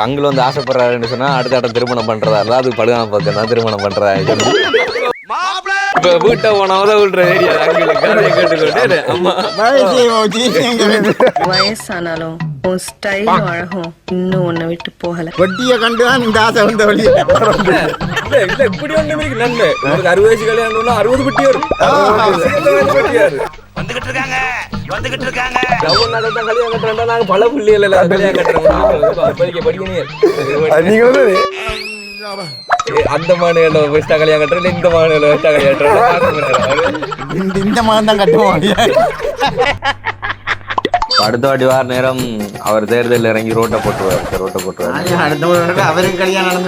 Uncle வந்து ஆசைப்படுறாருன்னு சொன்னா அடுத்த இடம் திருமணம் பண்றதா இருந்தா அது படுகாம பக்கம் தான் திருமணம் பண்றதா இப்ப வீட்டை போனவதான் விடுற ஏரியா அங்கிளுக்கு அதை கேட்டுக்கொண்டு அம்மா வயசானாலும் உன் ஸ்டைலும் அழகும் இன்னும் உன்னை விட்டு போகல. வட்டியை கண்டுதான் இந்த ஆசை வந்த வழி இல்ல இப்படி ஒண்ணு இருக்கு நல்ல உங்களுக்கு 60 வயசு கல்யாணம் 60 பட்டி வரும் வந்துகிட்டு இருக்காங்க கல்யாணம் கட்டுறா நாங்க பல புள்ளிகள் கல்யாணம் கட்டுறோம் படிக்கணும் அந்த மாநில வெஸ்டா கல்யாணம் கட்டுறோம் இந்த மாநில வெஸ்டா கல்யாணம் இந்த மாதம் தான் கட்டுவோம். அடுத்த வாட்டி வார நேரம் அவர் தேர்தலில் இறங்கி ரோட்டை போட்டுருவார் அடுத்த அவருக்கு கல்யாணம்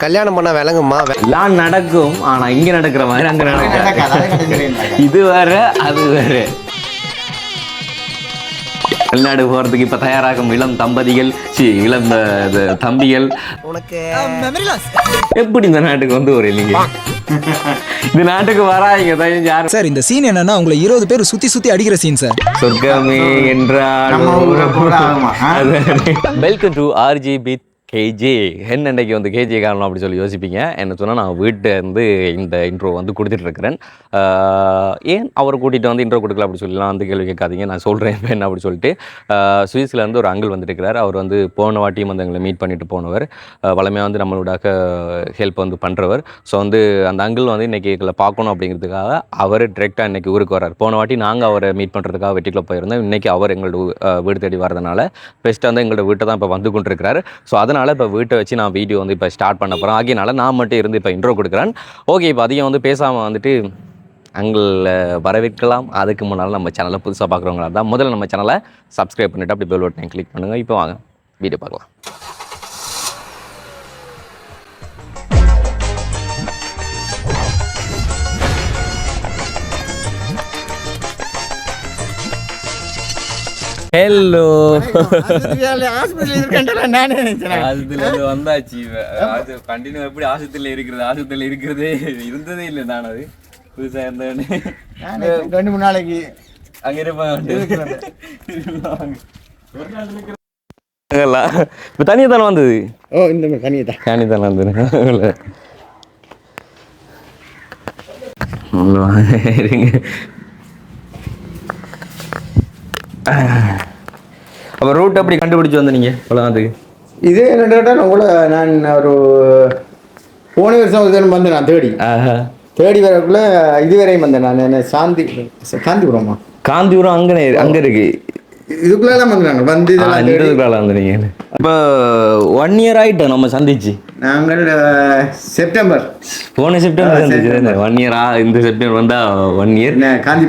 கல்யாணம் பண்ண விளங்குமா எல்லாம் நடக்கும் ஆனா இங்க நடக்கிற மாதிரி அங்க நடக்கும். இது வேற அது வேற. வெளிநாடு போறதுக்கு இப்ப தயாராகும் இளம் தம்பதிகள் இளம் தம்பிகள் எப்படி இந்த நாட்டுக்கு வந்து ஒரு இல்லைங்க இந்த நாட்டுக்கு வராங்க யாரும் சார். இந்த சீன் என்னன்னா உங்களை 20 பேர் சுத்தி அடிக்கிற சீன் சார். சொர்க்கமே என்றால் வெல்கம் டு ஆர்ஜிபி கேஜே. என்னைக்கு வந்து கேஜே காரணம் அப்படி சொல்லி யோசிப்பீங்க. என்ன சொன்னால் நான் வீட்டை வந்து இந்த இன்ட்ரோ வந்து கொடுத்துட்ருக்கிறேன். ஏன் அவரை கூட்டிகிட்டு வந்து இன்ட்ரோ கொடுக்கல அப்படி சொல்லலாம் அந்த கேள்வி கேட்காதீங்க. நான் சொல்கிறேன் இப்போ என்ன அப்படி சொல்லிட்டு சுவிஸ்லேருந்து ஒரு அங்கிள் வந்துட்டுருக்கிறார். அவர் வந்து போன வாட்டியும் வந்து எங்களை மீட் பண்ணிட்டு போனவர். வளமையாக வந்து நம்மளோட ஹெல்ப் வந்து பண்ணுறவர். ஸோ வந்து அந்த அங்கிள் வந்து இன்றைக்கி எங்களை பார்க்கணும் அப்படிங்கிறதுக்காக அவர் டிரெக்டாக இன்றைக்கி ஊருக்கு வர்றார். போன வாட்டி நாங்கள் அவரை மீட் பண்ணுறதுக்காக வெட்டிக்குள்ளே போயிருந்தோம். இன்றைக்கி அவர் எங்களோட வீடு தேடி வரதுனால பெஸ்ட்டாக வந்து எங்களோட வீட்டை தான் இப்போ வந்து கொண்டிருக்கிறார். ஸோ அதனால் இப்போ வீட்டை வச்சு நான் வீடியோ வந்து இப்போ ஸ்டார்ட் பண்ண போகிறேன். ஆகியனால நான் மட்டும் இருந்து இப்போ இன்ட்ரோ கொடுக்குறேன். ஓகே, இப்போ அதிகம் வந்து பேசாமல் வந்துட்டு அங்கிள் வரவேற்கலாம். அதுக்கு முன்னால் நம்ம சேனலை புதுசாக பார்க்குறவங்களா தான் முதல்ல நம்ம சேனலை சப்ஸ்கிரைப் பண்ணிவிட்டு அப்படி பெல் பட்டனை கிளிக் பண்ணுங்கள். இப்போ வாங்க வீடியோ பார்க்கலாம். ஹலோ, ஆஸ்பத்திரியில வந்தாச்சு. அது கண்டினியூ எப்படி ஆஸ்பத்திரியில் இருக்கிறதே இருந்ததே இல்லை. நான் அது புதுசாக இருந்தேன்னு 2-3 நாளைக்கு அங்கே இருப்பேன். இப்போ தனியாக தானே வந்தது. இந்த தனி தானே வந்தது. அப்போ ரூட் அப்படி கண்டுபிடிச்சி வந்து நீங்கள் பழத்துக்கு இது என்ன கேட்டால் உங்களை நான் ஒரு போன வருஷம் வந்தேன். நான் தேடி வரக்குள்ள இதுவரையும் வந்தேன். நான் என்ன காந்திபுரமா காந்திபுரம் அங்கே இருக்கு. இதுக்குள்ளெல்லாம் வந்துடுறாங்க வந்து இதுக்குள்ள வந்துடுங்க. இப்போ 1 year ஆகிட்டோம் நம்ம சந்திச்சு. நாங்கள் போன செப்டம்பர் சந்திச்சு 1 year. இந்த செப்டம்பர் வந்தால் 1 year. காந்தி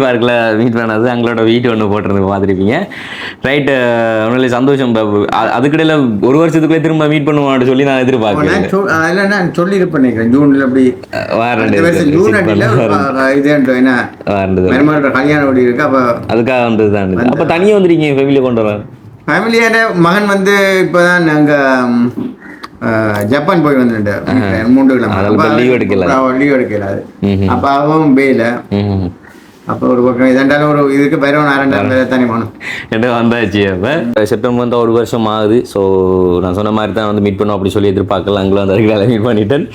பார்க்கில் மீட் பண்ணது. அவங்களோட வீட்டு ஒன்று போட்டிருந்து பார்த்துருப்பீங்க. ரைட்டு, உண்மையிலே சந்தோஷம். அதுக்கிடையில் ஒரு வருஷத்துக்குள்ளே திரும்ப மீட் பண்ணுவான்னு சொல்லி நான் எதிர்பார்க்கிறேன். நான் சொல்லியிருப்பேன் ஜூனில் அப்படி கல்யாணம் இருக்கு. அப்போ அதுக்காக வந்தது தான். அப்போ தனியாக வந்துருக்கீங்க ஃபேமிலியை கொண்டு வர. ஃபேமிலியோட மகன் வந்து இப்போதான் நாங்கள் ஜப்பான் போய் வந்துட்டு 3 கிலோமீட்டர் லீவ் எடுக்கல. அப்போ அவன் பேல அப்போ ஒரு பக்கம் இதெண்டாலும் ஒரு இதுக்கு பேர 2,000 தனி மானும் என்ன வந்தாச்சு. அப்போ செப்டம்பர் வந்து 1 வருஷம் ஆகுது. ஸோ நான் சொன்ன மாதிரி தான் வந்து மீட் பண்ணோம் அப்படி சொல்லி எதிர்பார்க்கலாம். அங்கே வந்து அதுக்கு வேலை மீட் பண்ணிட்டேன்.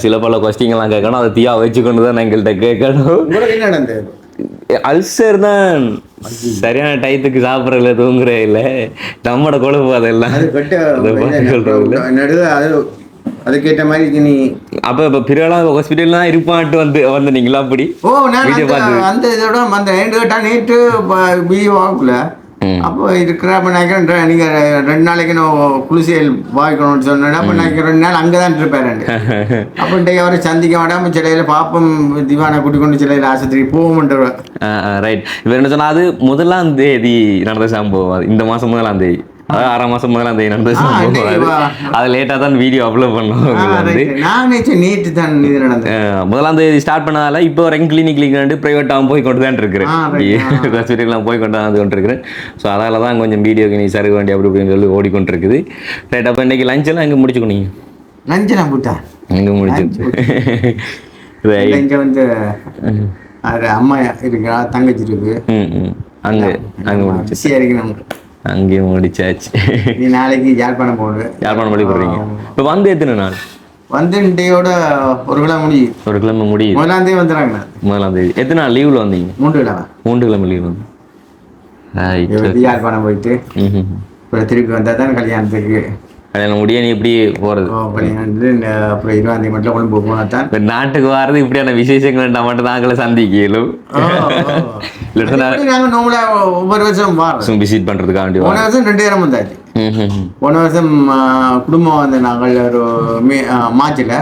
சில பல கொஸ்டின்லாம் கேட்கணும். அதை தீயா வச்சு கொண்டு தான் நான் எங்கள்கிட்ட கேட்கணும். என்ன நடந்தது? அல்சர் தான். சரியான டயத்துக்கு சாப்பிட்றதுல தூங்குற இல்லை. நம்மளோட கொழுப்பு அதெல்லாம் அதுக்கேற்ற மாதிரி நீ அப்போ இப்போ பிறலாம் ஹாஸ்பிட்டல்லாம் இருப்பான்ட்டு வந்து நீங்களா அப்படி அந்த இதோட அந்த நேற்று பிஜி வாக்குல அப்போ இருக்கிற அப்போ நினைக்கிறேன் நீங்கள் 2 நாளைக்கு நான் குளிசியல் வாய்க்கணும்னு சொன்னேன். அப்போ நினைக்கிறேன் 2 நாள் அங்கே தான் இருப்பேன். அப்போ அவரை சந்திக்க மாட்டாமல் சிலையில பாப்பம் திவானை கூட்டி கொண்டு சிலையில் ஆஸ்பத்திரிக்கு போவோம்ன்றவர். ரைட். இப்போ என்ன சொன்னால் அது 1ஆம் தேதி நடந்த சம்பவம். இந்த மாதம் 1ஆம் தேதி, அதாவது 6ஆம் மாதம் 1ஆம் தேதி நடந்த சம்பவம். அது லேட்டாக தான் வீடியோ அப்லோட் பண்ணோம். நேற்று தான் இது நடந்தது. 1ஆம் தேதி ஸ்டார்ட் பண்ணதால இப்போ வரைக்கும் கிளினிக் ப்ரைவேட்டாகவும் போய் கொண்டு தான் இருக்கிறேன். ஹாஸ்பிட்டல்லாம் போய் கொண்டு வந்து கொண்டிருக்கிறேன். ஸோ அதனால தான் கொஞ்சம் வீடியோக்கு நீ சருக வேண்டிய அப்படி இப்படின்னு சொல்லி ஓடிக்கொண்டிருக்குது. ரைட். அப்போ இன்னைக்கு லஞ்செல்லாம் எங்கே முடிச்சுக்கணும்? லஞ்செல்லாம் போட்டா எங்கே முடிச்சு? இங்கே வந்து அம்மா இருக்கா, தங்கச்சி இருக்கு. அங்கே முடிச்சு. சரி, நமக்கு அங்கேயும் முடிச்சாச்சு. நீ நாளைக்கு யாழ்ப்பாணம் போடுவேன். யாழ்ப்பாணம் பள்ளி போடுறீங்க. இப்போ வந்து எத்தனை நாள்? வந்து இன்றையோட ஒரு கிழமை முடியும். ஒரு கிழமை முடியுது. 1ஆம் தேதி வந்துடுறாங்க. 1ஆம் தேதி. எத்தனை நாள் லீவில் வந்தீங்க? 3 கிழமை. 3 கிழமை லீவ் வந்து யாழ்ப்பாணம் போயிட்டு அப்புறம் திருப்பி வந்தால் தான் கல்யாணத்துக்கு. கல்யாணம் முடிய நீ எப்படி போகிறது? கல்யாணம் அப்புறம் 20ஆம் தேதி மட்டும் கொண்டு போனால் தான். இப்போ நாட்டுக்கு வர்றது இப்படியான விசேஷங்கள் மட்டும் தாங்களே சந்திக்கலும். நாங்கள் நோம்பலாக ஒவ்வொரு வருஷம் வரோம் விசிட் பண்ணுறதுக்காண்டி. போன வருஷம் 2 நேரம் வந்தாச்சு. போன வருஷம் குடும்பம் வந்து நாங்கள் ஒரு மார்ச்சில்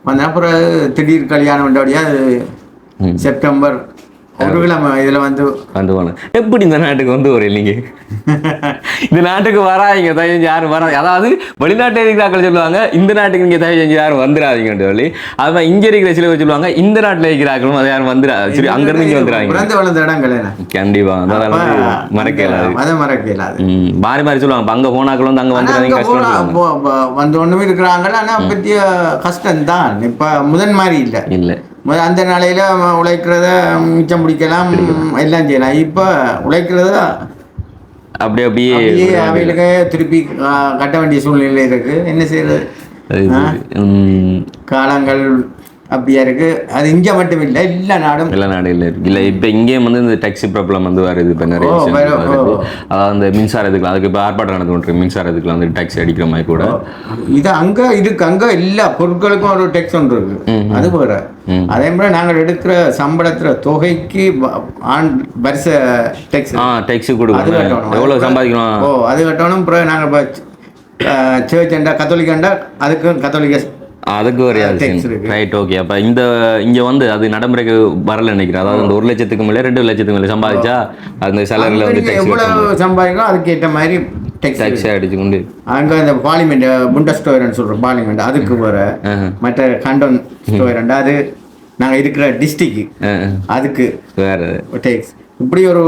வந்தோம். அப்புறம் திடீர் கல்யாணம் வந்தபடியா செப்டம்பர் ஒரு கிழமை இதில் வந்து போனேன். எப்படி இந்த நாட்டுக்கு வந்து ஒரு இல்லைங்க இந்த நாட்டுக்கு வராதிங்க தயவு செஞ்சு யாரும் வராது. அதாவது வெளிநாட்டில் இருக்கிறாக்கள் சொல்லுவாங்க இந்த நாட்டுக்கு இங்கே தயவு செஞ்சு யாரும் வந்துடாதீங்கன்னு சொல்லி. அதுதான் இங்கே இருக்கிற சில சொல்லுவாங்க இந்த நாட்டில் இருக்கிறாங்களும் அதை யாரும் வந்துடாது. சரி அங்கிருந்து இங்கே வந்துடாங்க. பிறந்து வளர்ந்த இடங்கள் கண்டிப்பா அதெல்லாம் மறக்க இயலாது. அதை மறக்க இயலாது. மாறி மாறி சொல்லுவாங்க அங்கே போனாக்கள் வந்து அங்கே வந்து வந்து ஒன்றுமே இருக்கிறாங்கள. ஆனால் பற்றிய கஷ்டம்தான் இப்போ முதன் மாதிரி இல்லை. அந்த நாளையில உழைக்கிறத மிச்சம் பிடிக்கலாம் எல்லாம் செய்யலாம். இப்போ உழைக்கிறத அப்படியே அவைகளுக்கு திருப்பி கட்ட வேண்டிய சூழ்நிலை இருக்கு. என்ன செய்யறது? காலங்கள் அப்படியா இருக்கு. அது இங்க மட்டும் இல்லை, எல்லா நாடும் இருக்கு. இல்லை இப்போ இங்கேயும் வந்து இந்த டாக்ஸி ப்ராப்ளம் வந்து வருது. இப்போ நிறைய அதாவது அந்த மின்சாரத்துக்கு அதுக்கு இப்போ ஆர்ப்பாட்டம் நடந்து கொண்டு மின்சாரத்துக்குலாம் வந்து டாக்ஸி அடிக்கிற மாதிரி கூட இது அங்கே இருக்கு. அங்கே எல்லா பொருட்களுக்கும் ஒரு டேக்ஸ் ஒன்று இருக்கு. அது வேற. அதே மாதிரி நாங்கள் எடுக்கிற சம்பளத்துல தொகைக்கு வருஷ டேக்ஸ் கொடுக்கணும். எவ்வளவு சம்பாதிக்கணும் அது கட்டணும். அப்புறம் நாங்கள் சர்ச் அண்டா கத்தோலிக்கண்டா அதுக்கும் அதுக்கு ஒரு ரைட். ஓகே. அப்போ இங்கே வந்து அது நடைமுறைக்கு வரல நினைக்கிறேன். அதாவது அந்த 1 லட்சத்துக்கு மேலே 2 லட்சத்துக்கு மேலே சம்பாதிச்சா அந்த சேலரியில் வந்து எவ்வளவு சம்பாதிக்கும் அதுக்கு ஏற்ற மாதிரி டேக்ஸ் அடிச்சுக்கொண்டு அங்கே இந்த பார்லிமெண்ட் புண்டஸ் ஸ்டோயர்னு சொல்கிறோம் பார்லிமெண்ட் அதுக்கு வர மற்ற கண்டன் ஸ்டோயர்ண்டா அது நாங்கள் இருக்கிற டிஸ்ட்ரிக்ட் அதுக்கு வேற டேக்ஸ். இப்படி ஒரு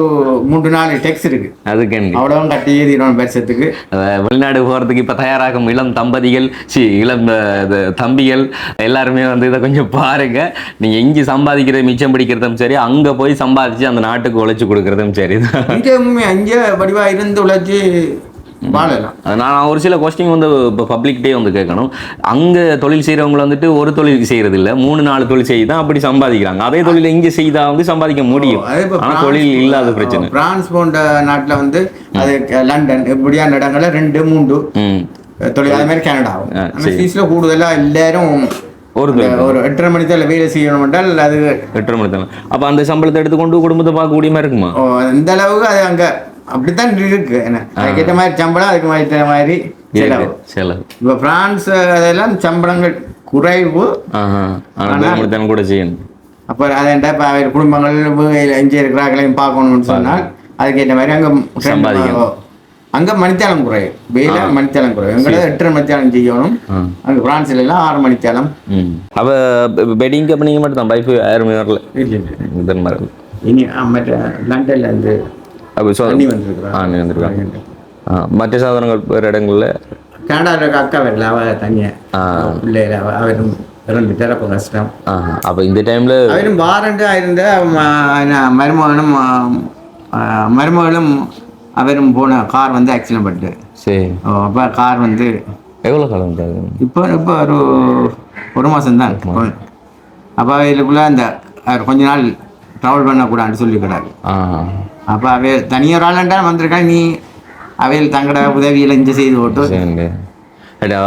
3-4 டேக்ஸ் இருக்கு. அதுக்கு அவ்வளவும் கட்டி எழுதிடும் வருஷத்துக்கு. வெளிநாடு போகிறதுக்கு இப்போ தயாராகும் இளம் தம்பதிகள் இளம் தம்பிகள் எல்லாருமே வந்து இதை கொஞ்சம் பாருங்க. நீங்கள் இங்கே சம்பாதிக்கிறது மிச்சம் பிடிக்கிறதும் சரி, அங்கே போய் சம்பாதிச்சு அந்த நாட்டுக்கு உழைச்சி கொடுக்கறதும் சரி. இங்கே வடிவா இருந்து உழைச்சி வாழலாம். நான் ஒரு சில கொஸ்டின் வந்து இப்போ பப்ளிக்கிட்டே வந்து கேட்கணும். அங்கே தொழில் செய்கிறவங்க வந்துட்டு ஒரு தொழில் செய்கிறது இல்லை, 3-4 தொழில் செய்து தான் அப்படி சம்பாதிக்கிறாங்க. அதே தொழில் இங்கே செய்தால் வந்து சம்பாதிக்க முடியும். ஆனால் தொழில் இல்லாத பிரச்சனை. பிரான்ஸ் போன்ற நாட்டில் வந்து அது லண்டன் இப்படியான இடங்கள்ல 2-3 தொழில். அதே மாதிரி கனடாவும் ஃபீஸில் கூடுதலாக எல்லாரும் ஒரு 8:30 மணி தான் வேலை செய்யணும் என்றால் அது 8:30 மணி தான். அப்போ அந்த சம்பளத்தை எடுத்துக்கொண்டு குடும்பத்தை பார்க்கக்கூடிய மாதிரி இருக்குமா? அந்த அளவுக்கு அது அங்கே அப்படித்தான் இருக்கு. என்ன அதுக்கேற்ற மாதிரி சம்பளம் அதுக்கு மாதிரி செலவு. இப்போ பிரான்ஸ் அதெல்லாம் சம்பளங்கள் குறைவு கூட செய்யணும். அப்போ அதேண்டா இப்போ அவர் குடும்பங்கள் எங்கே இருக்கிறார்களையும் பார்க்கணும்னு சொன்னால் அதுக்கேற்ற மாதிரி அங்கே சம்பாதிக்கணும். அங்கே மணித்தாளம் குறைவு, வேலை மணித்தாளம் குறைவு. எங்களை 8:30 மணித்தாளம் செய்யணும். அங்கே பிரான்ஸ்ல எல்லாம் 6 மணித்தாளம். அப்போ பெட்டிங் கம்பெனிங்க மட்டும் தான் பைப்பு யாருமே வரல. இனி மற்ற லண்டன்ல இருந்து மற்ற சாதனங்கள் வேறு இடங்கள்ல கனடாவில் அக்கா வரல. அவ தனியாக பிள்ளைல அவரும் 2 தரப்பு கஷ்டம். அப்போ இந்த டைமில் அவரும் வாரண்டு இருந்த மருமகளும் அவரும் போன கார் வந்து ஆக்சிடென்ட் பட்டு. சரி. அப்போ கார் வந்து எவ்வளோ காலம் இப்போ ஒரு மாதம்தான். அப்போ இதுக்குள்ளே அந்த கொஞ்ச நாள் ட்ராவல் பண்ணக்கூடாதுன்னு சொல்லிக்கிறாரு. அப்போ அவையில் தனியார் ஆளாண்டா வந்திருக்காங்க. நீ அவையில் தங்கட உதவியில் இங்கே செய்து போட்டு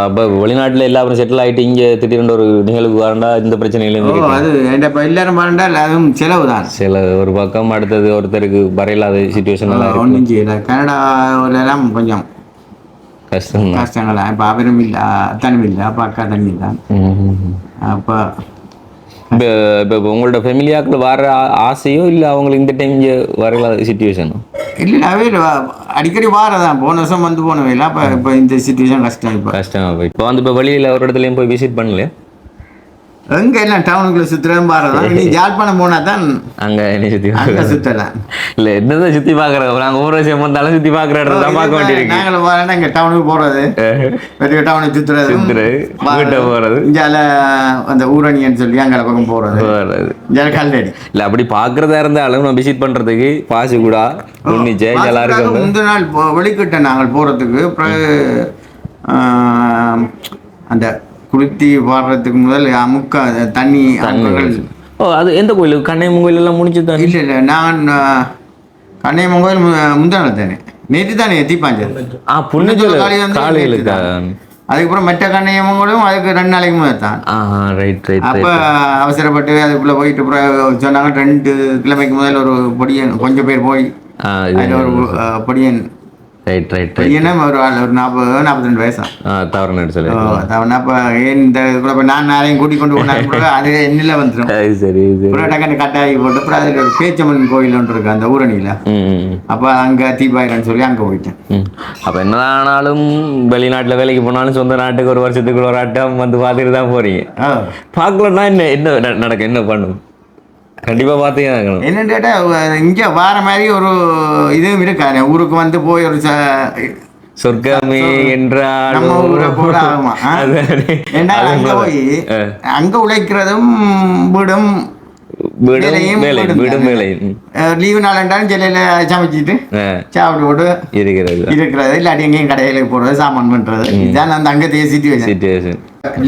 அப்போ வெளிநாட்டில் எல்லாரும் செட்டில் ஆகிட்டு இங்கே திடீர்னு ஒரு நிகழ்வு வரண்டா இந்த பிரச்சனைகளும் அது இப்போ எல்லாரும் வரண்டா அதுவும் செலவு தான். செலவு ஒரு பக்கம், அடுத்தது ஒருத்தருக்கு வரையில்லாத சுச்சுவேஷன் ஒன்றும் செய்யலை. கனடாவிலாம் கொஞ்சம் கஷ்டங்களா. இப்போ அவரும் இல்லை, அத்தனும் இல்லை. அப்போ அக்கா தண்ணி தான். அப்போ இப்போ உங்களோட ஃபேமிலியாக்கள் வர ஆசையோ இல்லை அவங்களுக்கு இந்த டைம் இங்கே வரல சுச்சுவேஷனோ? இல்லை அவையில் அடிக்கடி வாரதான். போன வருஷம் வந்து போனவையில். அப்போ இப்போ இந்த சுச்சுவேஷன் கஷ்டம். இப்போ கஷ்டம். இப்போ வந்து இப்போ வெளியில் ஒரு இடத்துலையும் போய் விசிட் பண்ணலையா? எங்க எல்லாம் டவுனுக்குள்ள சுத்துறதும் பாருதான். நீ ஜாழ்ப்பாணம் போனா தான் அங்க என்ன சுத்தி அங்க சுத்தலாம். இல்ல என்னதான் சுத்தி பாக்குறது, நாங்க ஒவ்வொரு விஷயம் வந்தாலும் சுத்தி பாக்குற இடத்துல தான் பார்க்க வேண்டியிருக்கு. நாங்களும் போறோம்னா இங்க டவுனுக்கு போறது, பெரிய டவுனுக்கு சுத்துறது, வீட்டை போறது, இங்கால அந்த ஊரணின்னு சொல்லி அங்கே பக்கம் போறது, இங்கால கல்லடி. இல்ல அப்படி பாக்குறதா இருந்தாலும் நம்ம விசிட் பண்றதுக்கு பாசி கூட உன்னிச்சே எல்லாருக்கும் முந்தின நாள் வெளிக்கிட்ட நாங்கள் போறதுக்கு அந்த குளித்தி பாடுறதுக்கு முதல் அமுக்கா தண்ணி. ஓ அது எந்த கோயில்? கண்ணையம்மன் கோயில் எல்லாம் முடிச்சு தான்? இல்லை இல்லை, நான் கண்ணையம்மன் கோயில் முந்தின நாள் தானே, நேற்று தானே எத்திப்பாஞ்சது. காலையிலுக்கா? அதுக்கப்புறம் மற்ற கண்ணையம்மன் கோயிலும் அதுக்கு 2 நாளைக்கு முதல் தான். அப்போ அவசரப்பட்டு அதுக்குள்ளே போயிட்டு அப்புறம் சொன்னாங்க 2 கிழமைக்கு முதல் ஒரு பொடியன் கொஞ்சம் பேர் போய் அதில் ஒரு பொடியன் பையனும் ஒரு 40-42 வயசா தவறு சொல்லி அப்போ ஏன் இந்த நான் யாரையும் கூட்டிக் கொண்டு போனா அது என்னில வந்துடும். சரி டக்குன்னு கட்டாயி போட்டு அப்புறம் அதில் ஒரு பேச்சம்மன் கோயில் ஒன்று இருக்கு அந்த ஊரணியில். அப்போ அங்கே தீபாயிரன்னு சொல்லி அங்கே போயிட்டேன். அப்போ என்னதான் ஆனாலும் வெளிநாட்டில் வேலைக்கு போனாலும் சொந்த நாட்டுக்கு ஒரு வருஷத்துக்கு ஒரு ஆட்டம் வந்து பார்த்துட்டு தான் போறீங்க. பார்க்கலன்னா என்ன நடக்கும், என்ன பண்ணும்? கண்டிப்பா பார்த்தீங்க. என்னன்னு கேட்டா இங்க வார மாதிரி ஒரு இதுவும் இருக்காது. ஊருக்கு வந்து போய் ஒரு சொர்க்கமே என்றால் நம்ம ஊரை போல ஆகுமா? ஏன்னா அங்க போய் அங்க உழைக்கிறதும் வீடும் லீவு நாள் செல்லையில சமைச்சிட்டு சாப்பிட்டு போட்டு இருக்கிறது, இல்லாட்டி எங்கேயும் கடையில போறது சாமான் பண்றது. இதுதான் அந்த அங்கத்தைய சிச்சுவேஷன்.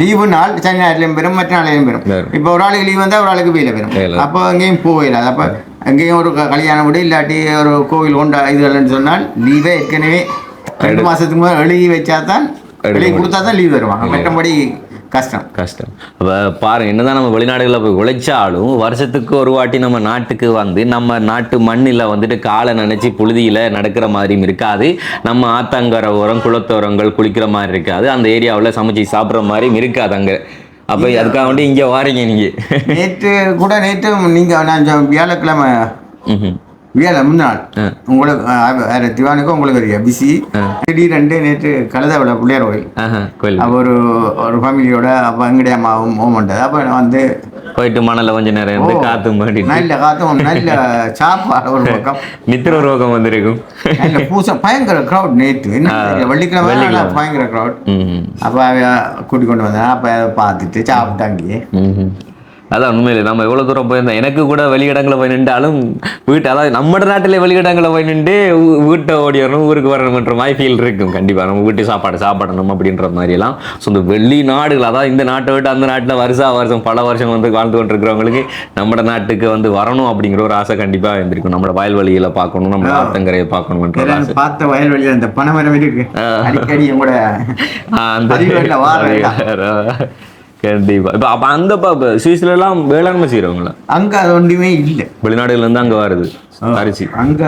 லீவு நாள் சனி ஞாயிறுலையும் பெறும், மற்ற நாளையும் பெறும். இப்போ ஒரு ஆளுக்கு லீவ் வந்தால் ஒரு ஆளுக்கு வெயில பெறும். அப்போ எங்கேயும் போயிடாது. அப்போ எங்கேயும் ஒரு கல்யாணம் விட இல்லாட்டி ஒரு கோவில் கொண்டா இதுகள்னு சொன்னால் லீவே ஏற்கனவே 2 மாசத்துக்கு முதல் எழுதி வச்சா தான், எழுதி கொடுத்தா தான் லீவ் வருவாங்க. மற்றபடி கஷ்டம். அப்போ பாருங்க, என்னதான் நம்ம வெளிநாடுகளில் போய் உழைச்சாலும் வருஷத்துக்கு ஒரு வாட்டி நம்ம நாட்டுக்கு வந்து நம்ம நாட்டு மண்ணில் வந்துட்டு காலை நினைச்சி புழுதியில் நடக்கிற மாதிரியும் இருக்காது. நம்ம ஆத்தங்கரை ஓரம் குளத்தோரங்கள் குளிக்கிற மாதிரி இருக்காது. அந்த ஏரியாவில் சமைச்சி சாப்பிட்ற மாதிரியும் இருக்காது அங்கே. அப்போ அதுக்காக வேண்டி இங்கே வாரீங்க நீங்கள். நேற்று நீங்கள் நான் வியாழக்கிழமை முன்னாள் உங்களுக்கு திவானுக்கும் உங்களுக்கு பிசி திடீரெண்டு நேற்று கலதாவில பிள்ளையார் கோயில். அப்போ ஒரு ஃபேமிலியோட அப்போ எங்கடைய அம்மாவும் ஓமண்டது. அப்போ வந்து போயிட்டு மணல கொஞ்சம் நேரம் காத்தும் நல்ல காத்தும் நல்ல சாப்பாடு ஒரு பக்கம் நித்திர ஒரு பக்கம் வந்திருக்கும். நல்ல பூசம் பயங்கர க்ரௌட். நேற்று வெள்ளிக்கிழமை பயங்கர க்ரௌட். அப்போ கூட்டி கொண்டு வந்தேன். அப்போ அதை பார்த்துட்டு சாப்பிட்டாங்க. அதான் உண்மையிலே நம்ம எவ்வளோ தூரம் போயிருந்தோம். எனக்கு கூட வெளியிடங்களில் போய் நின்றாலும் அதாவது நம்ம நாட்டில் வெளியிடங்களில் போய் நின்று வீட்டை ஓடிடணும், ஊருக்கு வரணுன்ற மாதிரி ஃபீல் இருக்கும். கண்டிப்பாக நம்ம வீட்டு சாப்பிடணும் அப்படின்ற மாதிரிலாம். ஸோ இந்த வெளிநாடுகள், அதாவது இந்த நாட்டை விட்டு அந்த நாட்டில் வருஷம் பல வருஷம் வந்து வாழ்ந்து கொண்டிருக்கிறவங்களுக்கு நம்ம நாட்டுக்கு வந்து வரணும் அப்படிங்கிற ஒரு ஆசை கண்டிப்பாக இருந்திருக்கும். நம்மளோட வயல்வெளியில் பார்க்கணும், நம்ம ஆத்தங்கரையை பார்க்கணுன்ற ஆசை. பார்த்த வயல்வெளியில் அந்த பனைமரம் இருக்கு கூட கண்டிப்பா. இப்போ அப்போ அந்த சுவிஸ்லாம் வேளாண்மை செய்யறவங்களா? அங்க அது ஒன்றுமே இல்லை. வெளிநாடுகள்ல இருந்து அங்க வருது அரிசி. அங்க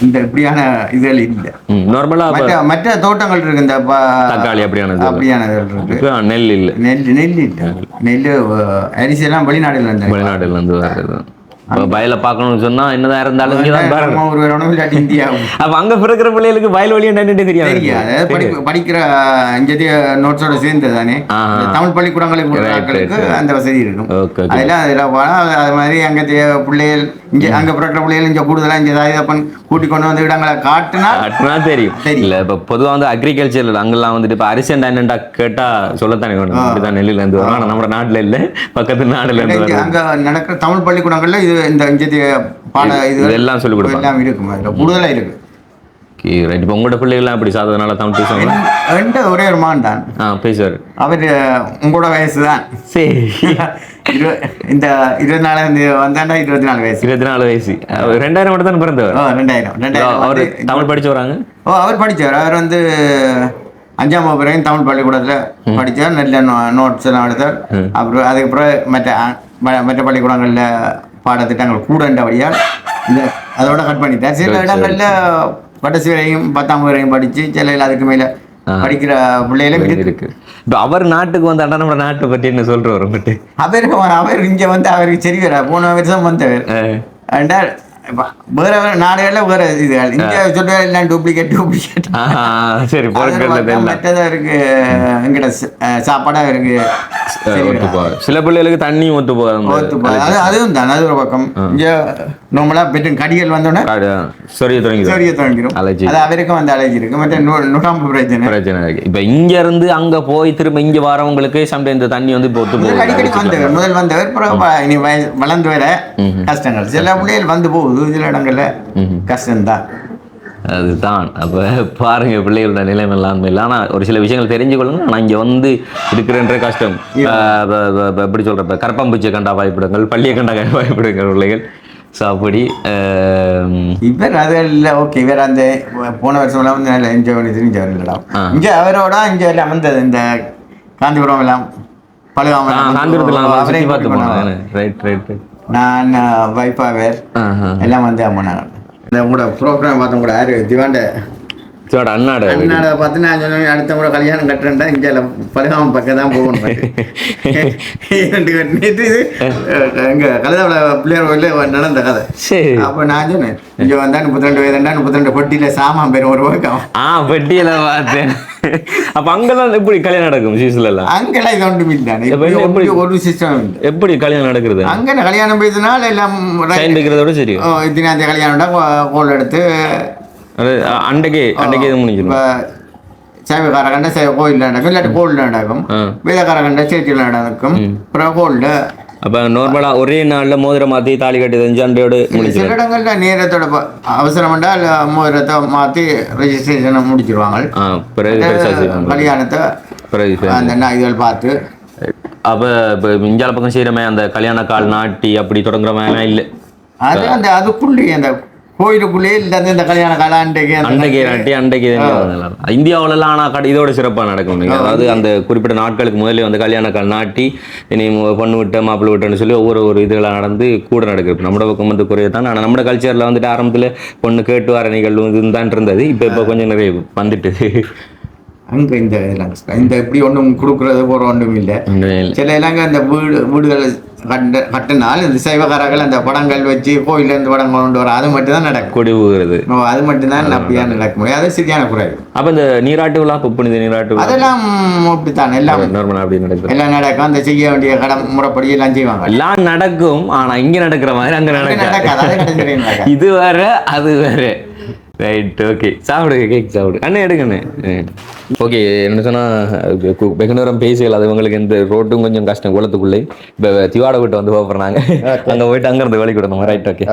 இந்த இப்படியான இதுகள் இல்லை. நார்மலா மற்ற தோட்டங்கள் இருக்கு. இந்த தக்காளி அப்படியானது இருக்கு. நெல் இல்லை. நெல் அரிசி எல்லாம் வெளிநாடுல இருந்து வருது. வயலை பார்க்கணும்னு சொன்னா என்னதான் இருந்தாலும் அப்ப அங்க பிறக்கிற பிள்ளைகளுக்கு வயல் வழி என்னன்னு தெரியாது. படிக்கிற நோட்ஸோட சேர்ந்து தானே தமிழ் பள்ளிக்கூடங்களுக்கு அந்த வசதி இருக்கும். அதெல்லாம் அது மாதிரி அங்க பிள்ளைகள் இங்க அங்க பிறக்கிற பிள்ளைகள் இங்க கூடுதலா இங்க கூட்டி கொண்டு வந்து இடங்களை காட்டுனா தெரியும். இல்ல இப்ப பொதுவா வந்து அக்ரிகல்ச்சர் அங்கெல்லாம் வந்துட்டு இப்ப அரிசி என்னண்டா கேட்டா சொல்லத்தானே வேணும். இப்படிதான் நெல்லில இருந்து வரும். ஆனா நம்ம நாட்டுல இல்ல, பக்கத்து நாடுல இருந்து அங்க நடக்கிற தமிழ் பள்ளிக்கூடங்கள்ல இது இந்த பாட இது எல்லாம் சொல்லிக் கொடுப்பாங்க. எல்லாம் இருக்கும், அதுல கூடுதலா இருக்கு. இப்போ உங்களோட பிள்ளைகள்லாம் எப்படி சாதனால தமிழ் பேசுவாங்க? ஒரே ஒரு மான் தான் பேசுவார். அவர் உங்களோட வயசு தான். சரி, இந்த 24 வந்தாண்டா 24 வயசு. 24 வயசு. 2000 மட்டும் தான் பிறந்தவர். 2000 அவர் தமிழ் படிச்சு வராங்க. அவர் படித்தவர். அவர் வந்து 5ஆம் வகுப்பு வரைக்கும் தமிழ் பள்ளிக்கூடத்தில் படித்தார். நல்ல நோட்ஸ் எல்லாம் எடுத்தார். அப்புறம் அதுக்கப்புறம் மற்ற பள்ளிக்கூடங்களில் பாடத்திட்டங்கள் கூடண்டபடியால் இந்த அதோட கட் பண்ணிட்டார். சில இடங்களில் கடைசி வரையும் 10ஆம் வரையும் படித்து சில அதுக்கு மேலே படிக்கிற பிள்ளைகளும் இருக்கு. இப்போ அவர் நாட்டுக்கு வந்து நம்ம நாட்டை பற்றி என்ன சொல்கிறவர்? அவர் இங்கே வந்து அவருக்கு சரி வர போன வருஷம் வந்தவர். வேற நாடுகளில் வேற இது இங்கே சொல்ற எல்லாம் டூப்ளிகேட் சரி பொருட்கள் மற்றதாக இருக்கு எங்கிட்ட சாப்பாடாக இருக்கு ஒத்து போகாது. சில பிள்ளைகளுக்கு தண்ணியும் ஒத்து அதுவும் போகாது. தான் அது ஒரு பக்கம் இங்கே நார்மலாக பெற்று கடிகள் வந்தோடனே சொரிய தொடங்கிடும். அலர்ஜி அது அவருக்கும் வந்து அலர்ஜி இருக்கு. மற்ற நுகாம்பு பிரச்சனை இருக்கு. இப்போ இங்க இருந்து அங்க போய் திரும்ப இங்க வரவங்களுக்கு சம்டைம் இந்த தண்ணி வந்து இப்போ ஒத்து போகுது. அடிக்கடி வந்தவர் முதல் வந்தவர் இனி வளர்ந்து வர கஷ்டங்கள். சில பிள்ளைகள் வந்து போகுது, சில இடங்கள்ல கஷ்டம்தான். அதுதான் அப்போ பாருங்க பிள்ளைகளோட நிலைமெல்லாம் இல்லை. ஆனால் ஒரு சில விஷயங்கள் தெரிஞ்சுக்கொள்ளணும். ஆனால் இங்கே வந்து இருக்கிறன்ற கஷ்டம். எப்படி சொல்கிறப்ப கரப்பாம்பூச்சியை கண்டா பயப்படுங்கள், பள்ளியை கண்டா பயப்படுங்கள் பிள்ளைகள். ஸோ அப்படி இவர் அது இல்லை. ஓகே, இவர் அந்த போன வருஷம்லாம் வந்து நல்லா என்ஜாய் பண்ணி தெரிஞ்சவர் இல்லைடா. இங்கே அவரோட இங்கே எல்லாம் வந்தது இந்த காந்திபுரம் எல்லாம் நான் வைப்பாவேர் எல்லாம் வந்து அம்மனாங்க. இந்த உங்களோட ப்ரோக்ராம் பார்த்த கூட யாரு திவாண்ட அண்ணாட பார்த்து நான் சொன்னேன் அடுத்த முறை கல்யாணம் கட்டுறேன்டா இங்கே பழுகாம பக்கம் தான் போகணும். நேற்று இது எங்க கலதாவில பிள்ளையார் கோயில நடந்த கதை. அப்போ நான் சொன்னேன் இங்கே வந்தா 32 வயதுண்டா 32 பெட்டியில சாமான் பேர் ஒரு பக்கம் பெட்டியில பார்த்தேன். அப்ப அங்கெல்லாம் எப்படி கல்யாணம் நடக்கும்? சீசன்ல அங்கெல்லாம் இது ஒன்றும் இல்லை. ஒரு சிஸ்டம் எப்படி கல்யாணம் நடக்கிறது? அங்கே கல்யாணம் பேசினால் எல்லாம் சரி இத்தனாந்தே கல்யாணம்டா கோல் எடுத்து அன்றைக்கே இது முடிஞ்சிடும். சைவக்கார கண்ட சைவ கோயில் நடக்கும், இல்லாட்டி கோல்டு நடக்கும். வேதக்கார கண்ட சேர்ச்சியில் நடக்கும், அப்புறம் கோல்டு. அப்போ நார்மலாக ஒரே நாளில் மோதிரம் மாற்றி தாலி கட்டி தெரிஞ்சு அன்றையோடு முடிச்சு. சில இடங்கள்ல நேரத்தோட அவசரம் என்றால் மோதிரத்தை மாற்றி ரெஜிஸ்ட்ரேஷனை முடிச்சிருவாங்க. கல்யாணத்தை அந்த இதுகள் பார்த்து. அப்போ இப்போ இந்தியாவில் பக்கம் செய்கிறமே அந்த கல்யாண கால் நாட்டி அப்படி தொடங்குற மாதிரிலாம் இல்லை. அது அந்த அதுக்குள்ளேயே அந்த கோயிலுக்குள்ளேயே இல்லை இந்த கல்யாண காலம் அன்றைக்கு இந்தியாவிலலாம் ஆனால் இதோட சிறப்பாக நடக்கும். அதாவது அந்த குறிப்பிட்ட நாட்களுக்கு முதலே வந்து கல்யாண கால் நாட்டி இனி பொண்ணு விட்ட மாப்பிள்ளை விட்டேன்னு சொல்லி ஒவ்வொரு இதுகளாக நடந்து கூட நடக்குது. நம்ம பக்கம் வந்து குறைய தான். ஆனால் நம்ம கல்ச்சரில் வந்துட்டு ஆரம்பத்தில் பொண்ணு கேட்டு வர நிகழ்வு இதுதான் இருந்தது. இப்போ கொஞ்சம் நிறைய வந்துட்டு அங்கே இந்த இதெல்லாம் இந்த இப்படி ஒன்றும் கொடுக்குறது போகிற ஒன்றும் இல்லை. சில இல்லாங்க அந்த வீடுகள் கட்டினால் இந்த சைவகாரர்கள் அந்த படங்கள் வச்சு கோயிலேருந்து படங்கள் கொண்டு வர அது மட்டும் தான் நடக்கும். கொடிவுகிறது அது மட்டும்தான் அப்படியா நடக்க முடியும். அது சரியான குறை. அப்போ இந்த நீராட்டு விழா புனித நீராட்டு அதெல்லாம் அப்படித்தான் எல்லாம் நார்மலாக அப்படி நடக்கும். எல்லாம் நடக்கும். அந்த செய்ய வேண்டிய கடன் முறைப்படி எல்லாம் செய்வாங்க. எல்லாம் நடக்கும். ஆனால் இங்கே நடக்கிற மாதிரி அங்கே நடக்காது. இது வேற அது வேற. Right, okay. சாப்பிடுங்க, கேக் சாப்பிடு. அண்ணன் எடுங்கண்ணே. ஓகே, என்ன சொன்னால் வெகு நேரம் பேசியல் அது உங்களுக்கு இந்த ரோட்டும் கொஞ்சம் கஷ்டம் குளத்துக்குள்ளே. இப்போ திவாட விட்டு வந்து போகிறாங்க. அங்கே போயிட்டு அங்கேருந்து வழி கொடுக்கணும். Right, okay.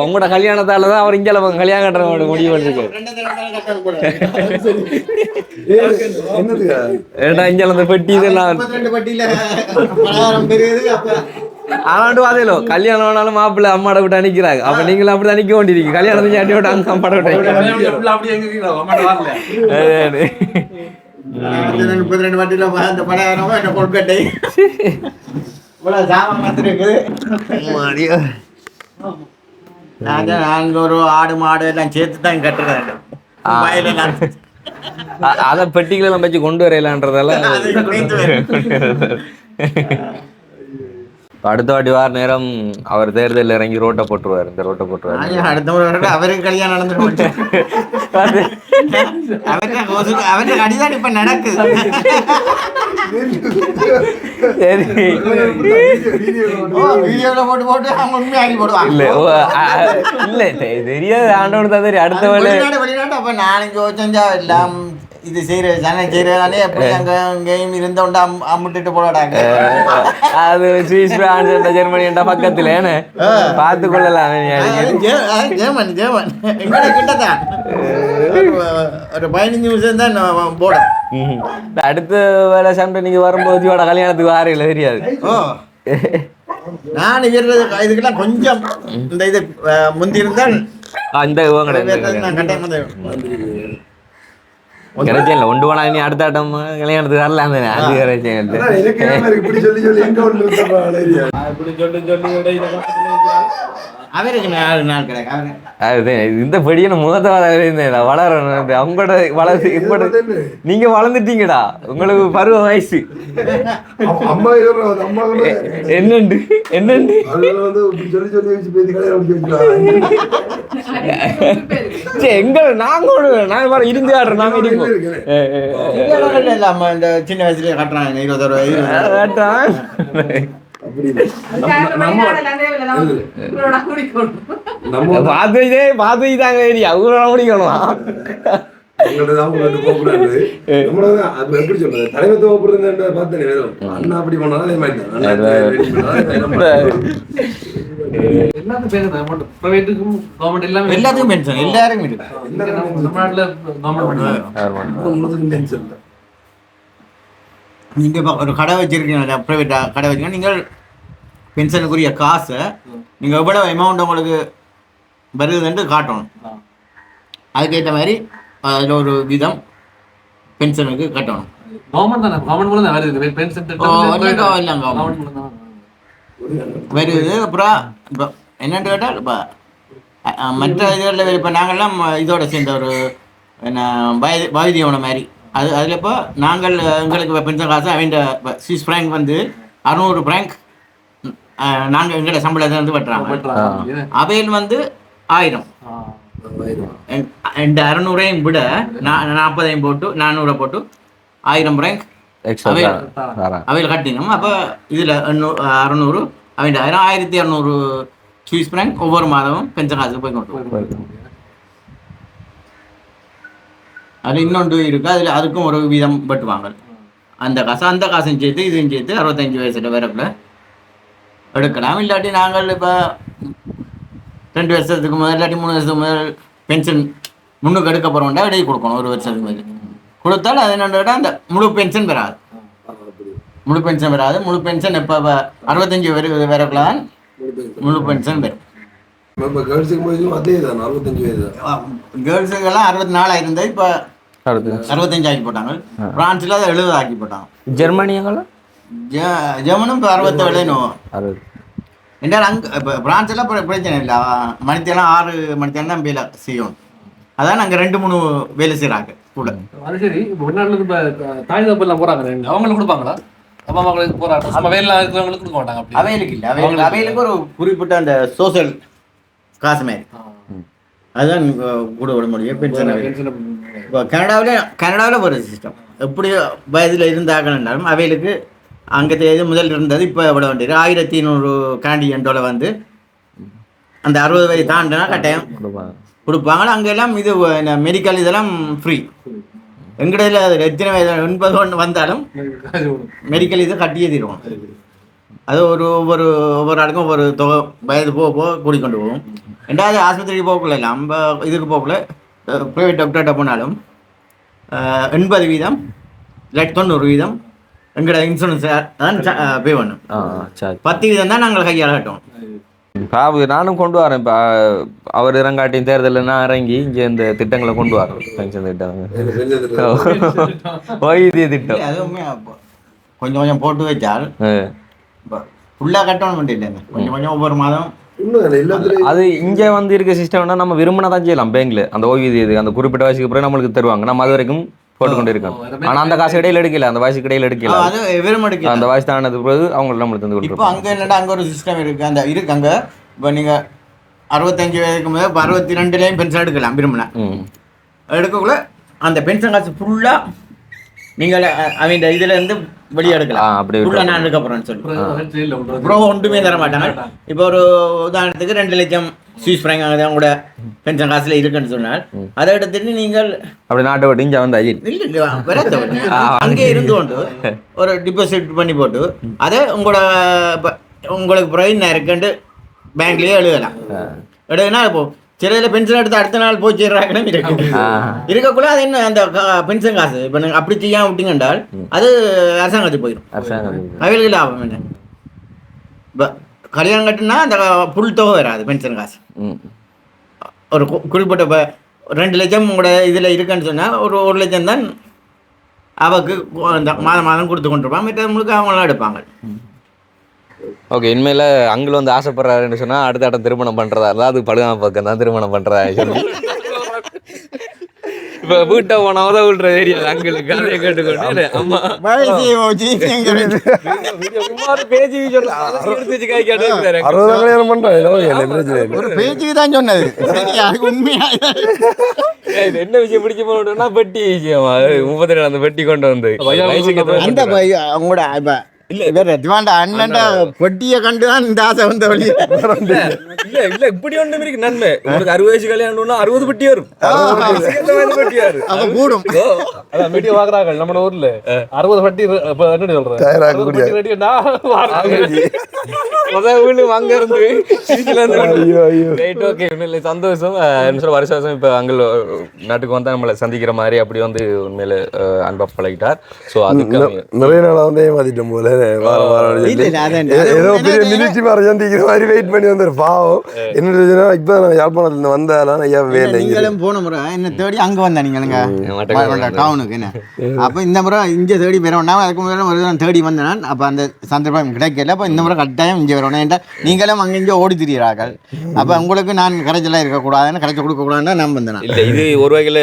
உங்களோட கல்யாணத்தால தான் அவர் இங்கே கல்யாணம் கட்டுற முடிவு பண்ணிருக்கு. இங்கே அந்த பெட்டி இதெல்லாம் ஆனாண்டு வாதையிலோ கல்யாணம் ஆனாலும் மாப்பிள்ளை அம்மாட விட்டு அனுக்கிறாங்க. அப்ப நீங்களும் அப்படி அனுக்க வேண்டியிருக்கு. கல்யாணத்தை அடி விட்டு அங்க அம்மாட விட்டு 32 வட்டியில அந்த படம் கொள்கட்டை நாங்க ஒரு ஆடு மாடு எல்லாம் சேர்த்து தான் கட்டுறேன். அத பெட்டிகளை எல்லாம் வச்சு கொண்டு வரையலான்றதால அடுத்த வாட்டி வார நேரம் அவர் தேர்தலில் இறங்கி ரோட்டை போட்டுருவார். இந்த ரோட்டை போட்டுருவாரு. அடுத்த முறை அவருக்கு கல்யாணம் நடந்துட்டு அவருக்கு அடிதான் இப்ப நடக்குது. தெரியாது ஆண்டோடு தான் தெரியும். அடுத்த வெளிநாட்டு அப்ப நாளைக்கு யோசிச்சா எல்லாம் இது செய்யறானே எப்படி அங்க கேம் இருந்தோண்டா அம்முட்டு போடாங்க. அது சுவிஸ் பிரான்ஸ் ஜெர்மனி பக்கத்துல ஏன்னு பார்த்து கொள்ளலாம். ஜெர்மன் எங்க கிட்டதான் ஒரு 15 நிமிஷம் தான் போட. அடுத்த வேலை சண்டை நீங்க வரும்போது இவட கல்யாணத்துக்கு வாரையில தெரியாது. நான் இதுக்கெல்லாம் கொஞ்சம் இந்த இது முந்தி இருந்தால் இந்த கிடைச்சல ஒன்று போனா நீ அடுத்த ஆட்டம் கல்யாணத்துக்கு வரலாம். அது கிடைச்ச அவருக்கு 4 நாள் கிடையாது அவரு அதுதான் இந்த படியான முதல்ல வளரணும் அவங்களோட வளர்ச்சி இப்ப நீங்க வளர்ந்துட்டீங்கடா உங்களுக்கு பருவ வயசு அம்மா அம்மா என்னண்டு என்னண்டு சொல்லி சொல்லி வச்சு பேசி கல்யாணம் எங்க நாங்க நாங்க இருந்து ஆடுறோம் நாங்க இல்ல அம்மா இந்த சின்ன வயசுலயே கட்டுறாங்க 21 வயசு பாத்துதாங்க அவங்களோட முடிக்கணும் எப்படி சொல்றது தலைமைத்துவ பார்த்தேன் அண்ணா அப்படி பண்ணாலும் எல்லாத்துக்கும் பென்ஷன் எல்லாருக்கும் இருக்கு நீங்க ஒரு கடை வச்சிருக்கீங்க பிரைவேட் கடை வச்சிருக்கீங்க நீங்கள் பென்ஷனுக்குரிய காசை நீங்க எவ்வளவு அமௌண்ட் உங்களுக்கு வருதுன்னு காட்டணும் அதுக்கேற்ற மாதிரி அதில் ஒரு விதம் பென்ஷனுக்கு கட்டணும் வருது அப்புறம் இப்போ என்னென்னு கேட்டால் இப்போ மற்ற இதுகளில் இப்போ நாங்கள்லாம் இதோட சேர்ந்த ஒரு என்ன வயதியோட மாதிரி அதில் இப்போ நாங்கள் எங்களுக்கு பென்ஷன் காசு அவங்க ஸ்விஸ் ஃப்ராங்க் வந்து 600 ஃப்ராங்க் நாங்கள் எங்களோட சம்பளத்தை வந்து வெட்டுறாங்க அவையில் வந்து 1000 இந்த 600ஐயும் விட 40ஐயும் போட்டு 400 போட்டு 1000 ஃப்ராங்க் அவையில் கட்டினோம். அப்போ இதில் 600 அவங்க 1200 ஸ்விஸ் ஃப்ராங்க் ஒவ்வொரு மாதமும் பென்ஷன் காசுக்கு போய் கொண்டு அது இன்னொன்று இருக்குது அதில் அதுக்கும் ஒரு வீதம் வெட்டுவாங்க அந்த காசையும் சேர்த்து இதையும் சேர்த்து 65 வயசுல வரக்குள்ள எடுக்கலாம். இல்லாட்டி நாங்கள் இப்போ 2 வருஷத்துக்கு முதல் இல்லாட்டி 3 வருஷத்துக்கு முதல் பென்ஷன் முன்னுக்கு எடுக்க போகிறோம்டா இடையே கொடுக்கணும் 1 வருஷத்துக்கு முதல் கொடுத்தால் அது என்னோட அந்த முழு பென்ஷன் வராது. முழு பென்ஷன் எப்போ 65 வரக்குள்ளான் முழு பென்ஷன் வரும். கேர்ள்ஸுக்கெல்லாம் 64 இருந்தது இப்போ 65 ஆக்கி போட்டாங்க. பிரான்ஸில் அதை 70 ஆக்கி போட்டாங்க. ஜெர்மனியெல்லாம் ஜெர்மனும் இப்போ 67 என்றால் அங்கே இப்போ பிரான்ஸெல்லாம் பிரச்சனை இல்லை. மணித்தெல்லாம் 6 மணித்தேரம் தான் வேலை செய்யணும். அதான் நாங்கள் 2-3 வேலை செய்கிறாங்க கூட. அது சரி. இப்போ வெளிநாட்டுல இப்போ தாய் தப்பெல்லாம் போகிறாங்க அவங்களுக்கு கொடுப்பாங்களா? அப்பா அம்மாங்களுக்கு போகிறாங்க நம்ம வேலை இருக்கிறவங்களுக்கு கொடுக்க மாட்டாங்க. அப்படி அவைகளுக்கு இல்லை. அவைகளுக்கு ஒரு குறிப்பிட்ட அந்த சோசியல் காசு மாதிரி அதுதான் கூட விட முடியும். பென்ஷன் இப்போ கனடாவில் ஒரு சிஸ்டம் எப்படி வயதில் இருந்தாங்கன்னாலும் அவைகளுக்கு அங்கே முதல் இருந்தது இப்போ எவ்வளோ வேண்டியது $1100 கனடியன் வந்து அந்த 60 வயது தாண்டினா கட்டாயம் கொடுப்பாங்க. அங்கெல்லாம் இது மெடிக்கல் இதெல்லாம் ஃப்ரீ. எங்கடையில் அது எத்தனை வயது 80 வந்தாலும் மெடிக்கல் இதை கட்டியே தீருவோம். அது ஒவ்வொரு ஆளுக்கும் ஒவ்வொரு தொகை வயது போக கூடிக்கொண்டு போகும். ரெண்டாவது ஆஸ்பத்திரிக்கு போகக்குள்ள இல்லை நம்ம இதுக்கு போகக்குள்ள ப்ரைவேட் டாக்டர்கிட்ட போனாலும் 80% இல்லாட்டி 90% எங்களோட இன்சூரன்ஸ் தான் பே பண்ணும். 10% தான் நாங்கள் கையால் கட்டுவோம். நானும் கொண்டு வரேன். இப்போ அவர் இறங்காட்டியும் தேர்தலில் நான் இறங்கி இங்கே இந்த திட்டங்களை கொண்டு வரேன். பென்ஷன் திட்டம் ஓய்வூதிய திட்டம் அதுவுமே கொஞ்சம் கொஞ்சம் போட்டு வச்சால் ஃபுல்லாக கட்டணும் பண்ணிட்டேங்க. கொஞ்சம் ஒவ்வொரு மாதம் அது இங்கே வந்து இருக்க சிஸ்டம்னா நம்ம விரும்பினா தான் செய்யலாம். பேங்க்ல அந்த ஓய்வூதிய அந்த குறிப்பிட்ட வயசுக்கு பிறகு நம்மளுக்கு தருவாங்க. நம்ம அது வரைக்கும் போட்டுக்கொண்டு இருக்கோம். ஆனால் அந்த காசு இடையில எடுக்கல, அந்த வயசுக்கு இடையில எடுக்கல. அது வெறும் எடுக்கல. அந்த வயசு தானது பிறகு அவங்க நம்மளுக்கு தந்து கொடுக்கும். இப்போ அங்கே என்னடா அங்கே ஒரு சிஸ்டம் இருக்குது. அந்த இருக்கு அங்கே இப்போ நீங்கள் 65 வயதுக்கு மேலே 62லேயும் பென்ஷன் எடுக்கலாம் விரும்பினா. எடுக்கக்குள்ள அந்த பென்ஷன் காசு ஃபுல்லாக நீங்கள் அவங்க இதுல இருந்து வெளியே எடுக்கலாம். ஃபுல்லாக நான் எடுக்க போகிறேன்னு சொல்லி ப்ரோ ஒன்றுமே தர மாட்டாங்க. இப்போ ஒரு உதாரணத்துக்கு 2 லட்சம் ஸ்விஸ் ஃப்ராங்க் கூட பென்ஷன் காசுல இருக்குன்னு சொன்னால் அதை எடுத்துட்டு நீங்கள் அப்படி நாட்டை விட்டு இங்கே வந்து இல்லை அங்கே இருந்து கொண்டு ஒரு டிபாசிட் பண்ணி போட்டு அதை உங்களுக்கு பிறகு இருக்குன்ட்டு பேங்க்லேயே எழுதலாம். எழுதுனா இப்போ சில பென்ஷன் எடுத்து அடுத்த நாள் போய் சேர்றாங்கன்னு இருக்கக்குள்ள அது என்ன அந்த பென்ஷன் காசு இப்போ நீங்கள் அப்படி செய்யாம விட்டீங்கன்றால் அது அரசாங்கத்துக்கு போயிடும். அவைகளுக்கு லாபம் என்ன? இப்போ கல்யாணம் கட்டுனா அந்த புல் தொகை வராது பென்ஷன் காசு. ஒரு குறிப்பிட்ட இப்போ 2 லட்சம் உங்களோட இதில் இருக்குன்னு சொன்னால் ஒரு 1 லட்சம் தான் அவருக்கு அந்த மாதம் கொடுத்து கொண்டிருப்பாங்க. மற்ற முழுக்க அவங்களாம் எடுப்பாங்க. ஓகே, இனிமேல் அங்கிள் வந்து ஆசைப்படுறாருன்னு சொன்னால் அடுத்த இடம் திருமணம் பண்ணுறதா இருந்தால் அது பழுகாம பக்கம் தான் திருமணம் பண்ணுறதா சொல்லி இப்போ வீட்டை போனால் உதவ விட்ற ஏரியா அங்கிளுக்கு கதையை கேட்டுக்கொண்டு அம்மா பேச்சு எடுத்து கை கேட்டு ஒரு பேச்சுக்கு தான் சொன்னது உண்மையா என்ன விஷயம் பிடிக்க போனோம்னா பெட்டி விஷயம் 32 அந்த பெட்டி கொண்டு வந்து அந்த அவங்களோட இல்ல வேற அண்ணன் பொட்டியை கண்டுதான் இந்த ஆசை வந்த வழி இல்ல இல்ல இப்படி ஒன்று இருக்கு நன்மை. உங்களுக்கு 60 வயசு கல்யாணம்னா 60 பெட்டி வரும், பெட்டி வரும் அப்ப கூடும். அதான் வீடியோ பாக்குறாங்க நம்ம ஊர்ல 60 பட்டி இப்ப என்ன சொல்றேன் அங்க இருந்து சந்தோஷம். வருஷம் இப்ப அங்க நாட்டுக்கு வந்தா நம்மளை சந்திக்கிற மாதிரி அப்படி வந்து உண்மையில அன்பா பழகிட்டார். ஸோ அதுக்கு நிறைய நாளா வந்து ஏமாத்திட்டோம் போல ஏதோ பெரிய மிலிட்ரி மாதிரி சந்திக்கிற மாதிரி வெயிட் பண்ணி வந்தாரு பாவம். என்ன இப்ப நான் யாழ்ப்பாணத்துல வந்தாலும் நீங்களும் போன முறை என்ன தேடி அங்க வந்தா நீங்களுங்க டவுனுக்கு என்ன அப்ப இந்த முறை இங்க தேடி வரணும். அதுக்கு முன்னாடி ஒரு தான் தேடி வந்தேன். அப்ப அந்த சந்தர்ப்பம் கிடைக்கல. அப்ப இந்த முறை கட்டாயம் இங்க வரணும். ஏன்டா நீங்களும் அங்க இங்க ஓடி திரியிறார்கள். அப்ப உங்களுக்கு நான் கரைச்சலா இருக்கக்கூடாதுன்னு கரைச்சி கொடுக்க கூடாதுன்னு நான் வந்தேன். இல்ல இது ஒரு வகையில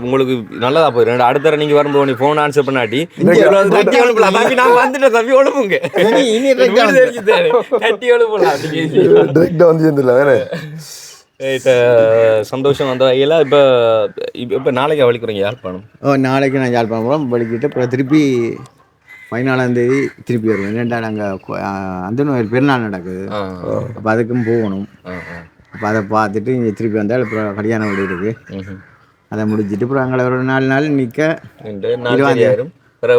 உங்களுக்கு நல்லதா போயிடும். அடுத்த நீங்க வரும்போது நீ போன் ஆன்சர் பண்ணாட்டி நான் வந்துட்டேன் தம்பி ஒழுப்புங்க சந்தோஷம் வந்த வகையில் இப்போ நாளைக்கு வலிக்கிறீங்க யாழ்ப்பாணம்? நாளைக்கு நான் யாழ்ப்பாணம் போகிறோம். வலிக்கிட்டு அப்புறம் திருப்பி 14ஆம் தேதி திருப்பி வருவேன். ஏன்டா நாங்கள் அந்த நோயில் பெருநாள் நடக்குது. அப்போ அதுக்கும் போகணும். அப்போ அதை பார்த்துட்டு இங்கே திருப்பி வந்தால் அப்புறம் கல்யாண வீடு இருக்குது. அதை முடிச்சுட்டு அப்புறம் அங்கே ஒரு 4 நாள் நிற்க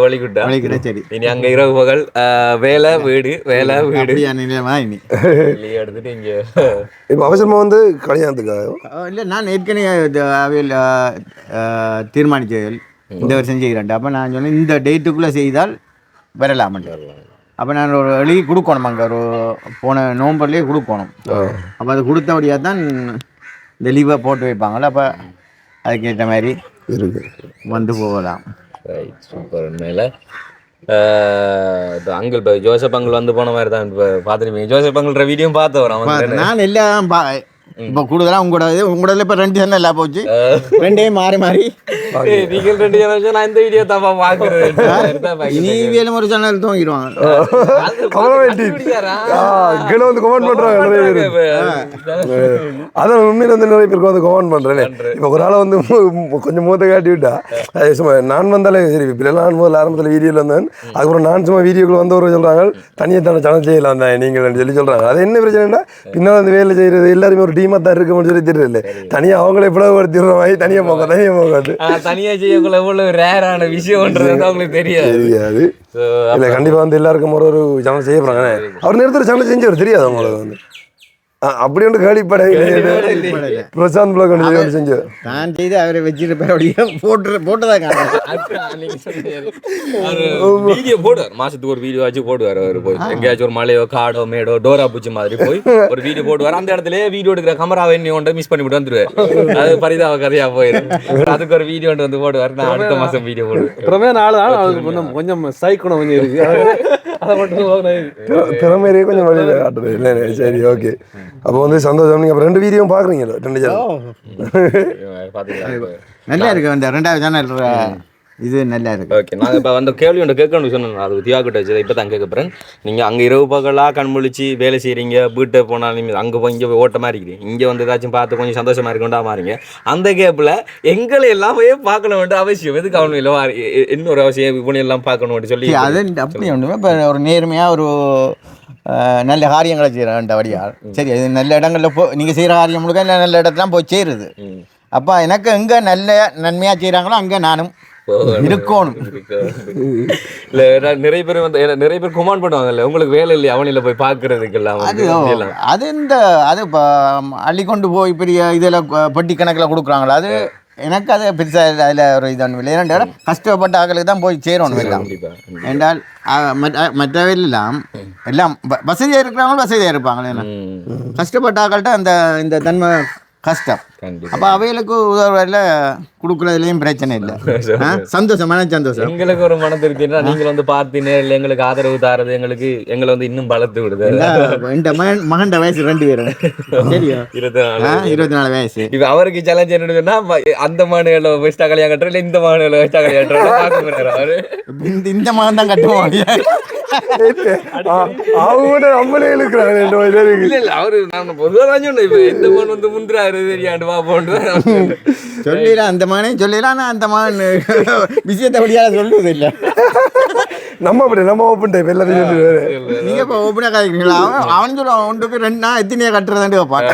வலிக்கிட்ட சரி. இனி அங்கே இரவு பகல் வேலை வீடு வேலை வீடு இனி எடுத்துட்டு இங்கே இப்போ அவசரமா வந்து கல்யாணத்துக்காக இல்லை நான் ஏற்கனவே அவையில் தீர்மானிச்சது இந்த வருஷம் செய்கிறேன். அப்போ நான் சொன்னேன் இந்த டேட்டுக்குள்ளே செய்தால் வரலாமட்டு. அப்போ நான் ஒரு எழுதி கொடுக்கணும். அங்கே ஒரு போன நவம்பர்லேயே கொடுக்கணும். அப்போ அது கொடுத்தபடியாக தான் இந்த லீவை போட்டு வைப்பாங்களே. அப்போ அதுக்கேற்ற மாதிரி வந்து போகலாம். சூப்பர். உண்மையில அங்கிள் இப்போ ஜோசப் அங்கிள் வந்து போன மாதிரி தான் இப்போ பார்த்துருப்பீங்க. ஜோசப் அங்கிள்ற வீடியோ பார்த்து வரோம். நான் எல்லாம் இப்போ கூடுதலாக உங்களோட இப்போ 2 சேனல் எல்லாம் போச்சு. 2 மாறி மாறி நீங்கள் 2 சேனல் நான் இந்த வீடியோ தான் பார்க்குறேன். இனிவேலும் ஒரு சேனல் தூங்கிடுவாங்க. வந்து கமெண்ட் பண்றாங்க நிறைய பேர். அதான் உண்மையில வந்து நிறைய பேருக்கு வந்து கமெண்ட் பண்றேன். இப்போ ஒரு ஆளை வந்து கொஞ்சம் மூத்த காட்டி விட்டா சும்மா நான் வந்தாலே சரி. இப்போ நான் முதல்ல ஆரம்பத்தில் வீடியோவில் வந்தேன். அதுக்கப்புறம் நான் சும்மா வீடியோக்குள்ள வந்தவர்கள் சொல்றாங்க தனியாக தானே சேனல் செய்யலாம் தான் நீங்கள் சொல்லி சொல்றாங்க. அது என்ன பிரச்சனைனா பின்னால் அந்த வேலை செய்யறது எல்லாருமே ஒரு டீமாக தான் இருக்குன்னு சொல்லி தெரியல. தனியாக அவங்களே பிளவுபடுத்திடுற மாதிரி தனியாக போகாது. தனியாக செய்யக்குள்ள எவ்வளவு ரேரான விஷயம்ன்றது அவங்களுக்கு தெரியாது. இல்லை கண்டிப்பாக வந்து எல்லாருக்கும் ஒரு சேனல் செய்ய போகிறாங்க. அவர் நேரத்தில் சேனல் செஞ்சவர் தெரியாது அவங்களுக்கு வந்து அப்படி ஒன்று கேள்விப்பட பிரசாந்த் பிளாக் ஒன்று செஞ்சு நான் செய்து அவரை வச்சுட்டு போட்டதாக வீடியோ போடுவார். மாசத்துக்கு ஒரு வீடியோ ஆச்சு போடுவார். அவர் போய் எங்கேயாச்சும் ஒரு மலையோ காடோ மேடோ டோரா பூச்சி மாதிரி போய் ஒரு வீடியோ போடுவார். அந்த இடத்துல வீடியோ எடுக்கிற கமராவை ஒன்றை மிஸ் பண்ணிவிட்டு வந்துடுவார். அது பரிதாப கதையா போயிடும். அதுக்கு ஒரு வீடியோ வந்து போடுவார். நான் அடுத்த மாசம் வீடியோ போடுவேன். கொஞ்சம் சைக்கணும் கொஞ்சம் இருக்கு. அதை மட்டும் திறமையிலே கொஞ்சம் வழியில் காட்டுறது இல்லை. சரி ஓகே. அப்போ வந்து சந்தோஷம். நீங்கள் அப்போ 2 வீடியோ பார்க்குறீங்களோ 2 சேனல் நல்லா இருக்கு. அந்த 2வது சேனல் இது நல்லா இருக்கு. ஓகே. நாங்கள் இப்போ வந்து கேள்வி ஒன்று கேட்கணும்னு சொன்னோம். அது தியாகிட்ட வச்சது இப்போ தான் கேட்க போகிறேன். நீங்கள் அங்கே இரவு பகலாக கண்முழிச்சு வேலை செய்கிறீங்க. வீட்டை போனாலும் அங்கே போய் இங்கே போய் ஓட்டமாக இருக்கிறீங்க. இங்கே வந்து ஏதாச்சும் பார்த்து கொஞ்சம் சந்தோஷமாக இருக்கா மாறிங்க. அந்த கேப்பில் எங்களை எல்லாம் போய் பார்க்கணும் வேண்டிய அவசியம் எதுக்கு அவனு இல்லை இன்னொரு அவசியம் இப்போ எல்லாம் பார்க்கணும் சொல்லி அது அப்படி ஒன்றுமே இப்போ ஒரு நேர்மையாக ஒரு நல்ல காரியங்களை செய்கிறேன் வழியால் சரி. அது நல்ல இடங்களில் நீங்கள் செய்கிற காரியம் முழுக்க நல்ல இடத்துலாம் போய் சேருது. அப்போ எனக்கு எங்கே நல்ல நன்மையாக செய்கிறாங்களோ அங்கே நானும் இருக்கணும். இல்லை நிறைய பேர் வந்து நிறைய பேர் கமெண்ட் பண்ணுவாங்கல்ல உங்களுக்கு வேலை இல்லையா அவனில் போய் பார்க்கறதுக்கு எல்லாம். அது அது இப்போ அள்ளி கொண்டு போய் பெரிய இதில் பட்டி கணக்கில் கொடுக்குறாங்களா. அது எனக்கு அது பெருசாக அதில் ஒரு இது ஒன்றும் இல்லை. ஏன்னா கஷ்டப்பட்ட ஆக்களுக்கு தான் போய் சேரணும் எல்லாம். என்றால் மற்றவெல்லாம் எல்லாம் வசதியாக இருக்கிறவங்களும் வசதியாக இருப்பாங்களே. கஷ்டப்பட்ட ஆக்கள்கிட்ட இந்த தன்மை கஷ்டம். கண்டிப்பா. அப்போ அவைகளுக்கு உதவுறதுல கொடுக்குறதுலையும் பிரச்சனை இல்லை. சந்தோஷம், மன சந்தோஷம். எங்களுக்கு ஒரு மன திருப்தினா நீங்கள் வந்து பார்த்து நேரில் எங்களுக்கு ஆதரவு தாரது எங்களை வந்து இன்னும் பலத்து விடுது. இந்த மகன் வயசு 2 பேரும் தெரியும், 24 வயசு. இப்ப அவருக்கு சேலஞ்ச் என்னன்னா அந்த மாநில வெஸ்டா கல்யாணம் கட்டுற இல்ல இந்த மாநில வெஸ்டா கல்யாணம் அவரு இந்த மகன் தான் கட்டுவோம். அவங்க நம்மளே இருக்கிறாங்க. இல்ல இல்ல அவரு நான் பொதுவாக தான் சொன்னேன். இப்ப எந்த மகன் வந்து முந்திராரு தெரியாண்டு வா போன்று சொல்லிடலாம், அந்த மகனே சொல்லிடலாம். நான் அந்த மகன் விஷயத்தை அப்படியால சொல்லுவது இல்லை. நம்ம அப்படி நம்ம ஓப்பன் டைப் எல்லாத்தையும் நீங்க இப்போ ஓப்பனா காய்க்கிறீங்களா? அவன் சொல்லுவான் ஒன்றுக்கு 2 நாள் எத்தனையா கட்டுறதாண்டு வைப்பாங்க.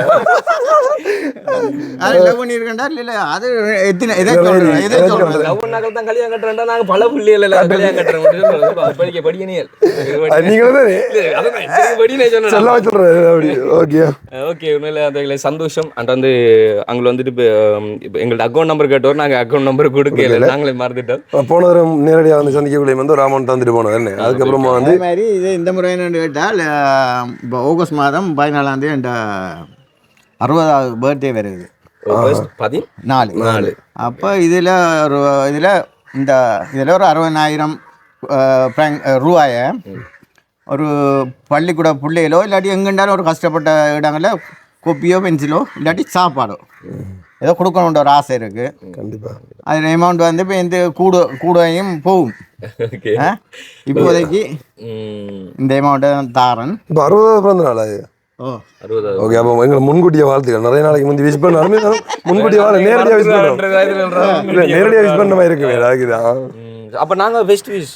அது லவ் பண்ணியிருக்கேன்டா இல்லை அது எத்தனை எதை சொல்றேன் எதை சொல்றேன். லவ் நாங்கள் தான் கல்யாணம் கட்டுறேன்டா நாங்க பல புள்ளிகள் கல்யாணம் கட்டுறோம் படிக்க படிக்கணியல் ஓகே. உண்மையில அந்த சந்தோஷம். அண்ட் வந்து அங்கே வந்துட்டு இப்போ எங்கள்ட்ட அக்கௌண்ட் நம்பர் கேட்டோம், நாங்கள் அக்கௌண்ட் நம்பர் கொடுக்கல, நாங்களே மறந்துட்டோம். போன தரம் நேரடியாக வந்து சந்திக்கக்கூடிய வந்து ஒரு அமௌண்ட் தந்துட்டு போனோம். என்ன அதுக்கப்புறமா வந்து அதே மாதிரி இது இந்த முறை என்னென்னு கேட்டால் இப்போ ஆகஸ்ட் மாதம் 14ஆம் தேதி என்ற 60வது பர்த்டே வருது. 14. அப்போ இதில் ஒரு ஒரு 60,000 ரூபாயை ஒரு பள்ளிக்கூட பிள்ளைகளோ இல்லாட்டி எங்கேண்டாலும் ஒரு கஷ்டப்பட்ட இடங்களில் கொப்பியோ பென்சிலோ இல்லாட்டி சாப்பாடோ ஏதோ கொடுக்கணுன்ற ஒரு ஆசை இருக்குது. கண்டிப்பாக அதில் அமௌண்ட் வந்து இப்போ இந்த கூடையும் போகும். இப்போதைக்கு இந்த அமௌண்ட்டை தாரன். இப்போ 60வது பிறந்த நாள் அது. ஓகே, அப்போ எங்களை முன்கூட்டிய வாழ்த்துக்கள். நிறைய நாளைக்கு முந்தி விஷ் பண்ணாலுமே முன்கூட்டிய வாழ் நேரடியாக விஷ் பண்ணுறோம். நேரடியாக விஷ் பண்ண மாதிரி இருக்குமே அதுக்குதான். அப்போ நாங்கள் பெஸ்ட் விஷ்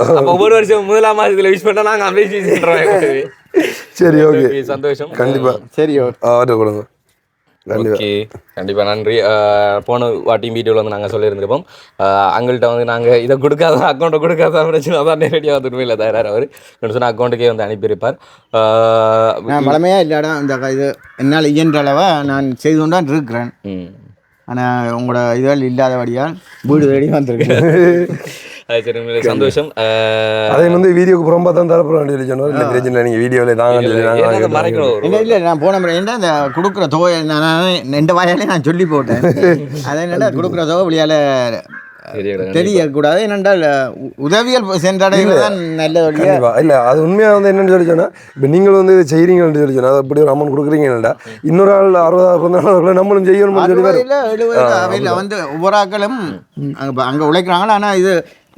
அப்போ ஒவ்வொரு வருஷம் 1ஆம் மாதத்தில் விஷ் பண்ணால் நாங்கள் பெஸ்ட் விஷ் பண்ணுறோம். சரி, ஓகே, சந்தோஷம். கண்டிப்பாக. சரி, ஆர்டர் கொடுங்க. ஓகே, கண்டிப்பாக நன்றி. போன வாட்டியும் வீடியோவில் வந்து நாங்கள் சொல்லியிருந்திருப்போம், அவங்கள்ட்ட வந்து நாங்கள் இதை கொடுக்காத அக்கௌண்ட்டை கொடுக்காத பிரச்சனை தான் நேரடியாக வந்துட்டு இல்லை தயாராக அவர் சொன்னால் அக்கௌண்ட்டுக்கே வந்து அனுப்பியிருப்பார். நான் பழமையாக இல்லாடா இந்த இது என்னால் இயன்ற அளவை நான் செய்து கொண்டான் இருக்கிறேன். ஆனால் உங்களோட இதுகள் இல்லாதபடியால் வீடு தேடி வந்திருக்கேன். அது சரி, சந்தோஷம். அதை வந்து வீடியோக்கு புறம்பா தான் தரப்போம் சொல்லி சொன்னார். இல்லை பிரச்சனை, நீங்கள் வீடியோவில் தாங்க மறைக்கணும். இல்லை நான் போன முறை என்ன இந்த கொடுக்குற தொகை நான் 2 வாயாலே நான் சொல்லி போட்டேன். அதை என்னென்னா கொடுக்குற தொகை வழியால் தெரியக்கூடாது. என்னென்றால் உதவிகள் சென்றடைகிறது தான் நல்லது. இல்லை அது உண்மையாக வந்து என்னென்னு சொல்லி சொன்னால், இப்போ நீங்கள் வந்து இதை செய்கிறீங்கன்னு சொல்லி சொன்னால் அப்படி ஒரு அமௌண்ட் கொடுக்குறீங்கடா இன்னொரு ஆள் 60 நம்மளும் செய்யணும். 70 அவையில் வந்து ஒவ்வொரு ஆக்களும் அங்கே உழைக்கிறாங்களா. ஆனால் இது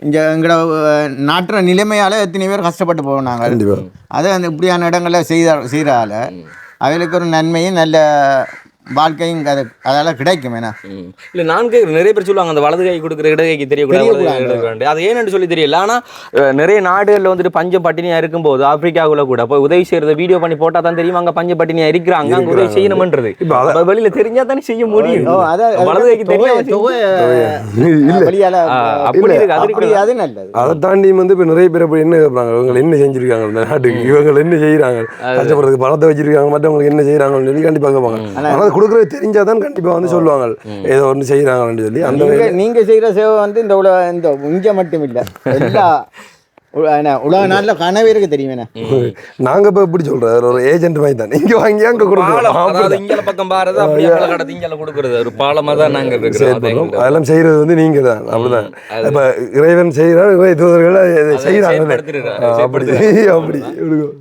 இங்கே எங்களோட நாட்டுற நிலைமையால் எத்தனை பேர் கஷ்டப்பட்டு போனாங்க. அதை அந்த இப்படியான இடங்களில் செய்கிறால அவைகளுக்கு ஒரு நன்மையும் நல்ல வாழ்க்கையும் அதெல்லாம் கிடைக்கும். ஏன்னா இல்லை நான் நிறைய பேர் சொல்லுவாங்க அந்த வலது கை கொடுக்குற இடகைக்கு தெரியக்கூடாது. அது ஏன்னு சொல்லி தெரியல. ஆனால் நிறைய நாடுகளில் வந்துட்டு பஞ்சம் பட்டினியாக இருக்கும்போது ஆப்பிரிக்காவில் கூட போய் உதவி செய்யறத வீடியோ பண்ணி போட்டால் தான் தெரியும் அங்கே பஞ்சம் பட்டினியாக இருக்கிறாங்க, அங்கே உதவி செய்யணும்ன்றது. வெளியில் தெரிஞ்சால் தானே செய்ய முடியும். வலது கைக்கு தெரியும். அதை தாண்டி வந்து இப்போ நிறைய பேர் அப்படி என்ன கேட்பாங்க, இவங்க என்ன செஞ்சிருக்காங்க இந்த நாட்டுக்கு, இவங்க என்ன செய்யறாங்க, கஷ்டப்படுறதுக்கு பணத்தை வச்சிருக்காங்க, மற்றவங்களுக்கு என்ன செய்யறாங்கன்னு சொல்லி கண்டிப்பாக கேட்பாங்க. கொடுக்குறது தெரிஞ்சாதான் கண்டிப்பா வந்து சொல்லுவாங்க ஏதோ ஒன்று செய்யறாங்கன்னு சொல்லி. அந்த நீங்க செய்யற சேவை வந்து இந்த இங்க மட்டும் இல்லை, எல்லா உலக நாட்டில் கனவே இருக்கு தெரியுமே. நாங்க இப்போ எப்படி சொல்றது ஒரு ஏஜென்ட் மாதிரி தான் இங்க வாங்கி அங்க கொடுக்குறோம். இங்க பக்கம் பாருது அப்படியே கடத்தி இங்க கொடுக்குறது ஒரு பாலமா தான் நாங்க இருக்கிறோம். அதெல்லாம் செய்யறது வந்து நீங்க தான். அப்படிதான் இப்ப இறைவன் செய்யறாரு, இறை தூதர்கள் செய்யறாங்க. அப்படி அப்படி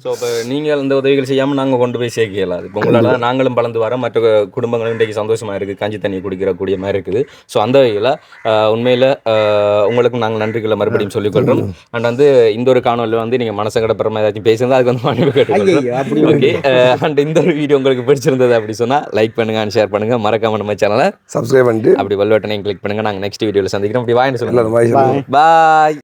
ஸோ இப்போ நீங்கள் இந்த உதவிகள் செய்யாமல் நாங்கள் கொண்டு போய் சேர்க்கலாம். இப்போ உங்களால் நாங்களும் வளர்ந்து வர மற்ற குடும்பங்களும் இன்றைக்கு சந்தோஷமாக இருக்குது, கஞ்சி தண்ணி குடிக்கக்கூடிய மாதிரி இருக்குது. ஸோ அந்த வகையில் உண்மையில் உங்களுக்கும் நாங்கள் நன்றிகளை மறுபடியும் சொல்லிக்கொள்கிறோம். அண்ட் வந்து இந்த ஒரு காணொலியில் வந்து நீங்கள் மனசங்கடப்படுற ஏதாச்சும் பேசுறது அதுக்கு வந்து மன்னிப்பு கேட்டுக்கொள்கிறோம். ஓகே, அண்ட் இந்த ஒரு வீடியோ உங்களுக்கு பிடிச்சிருந்தது அப்படி சொன்னால் லைக் பண்ணுங்க அண்ட் ஷேர் பண்ணுங்கள், மறக்காம நம்ம சேனலை சப்ஸ்கிரைப் பண்ணிட்டு அப்படி பெல் பட்டனையும் கிளிக் பண்ணுங்கள். நாங்கள் நெக்ஸ்ட் வீடியோவில் சந்திக்கிறோம். அப்படி வாங்கிட்டு சொல்லுங்கள். பாய்.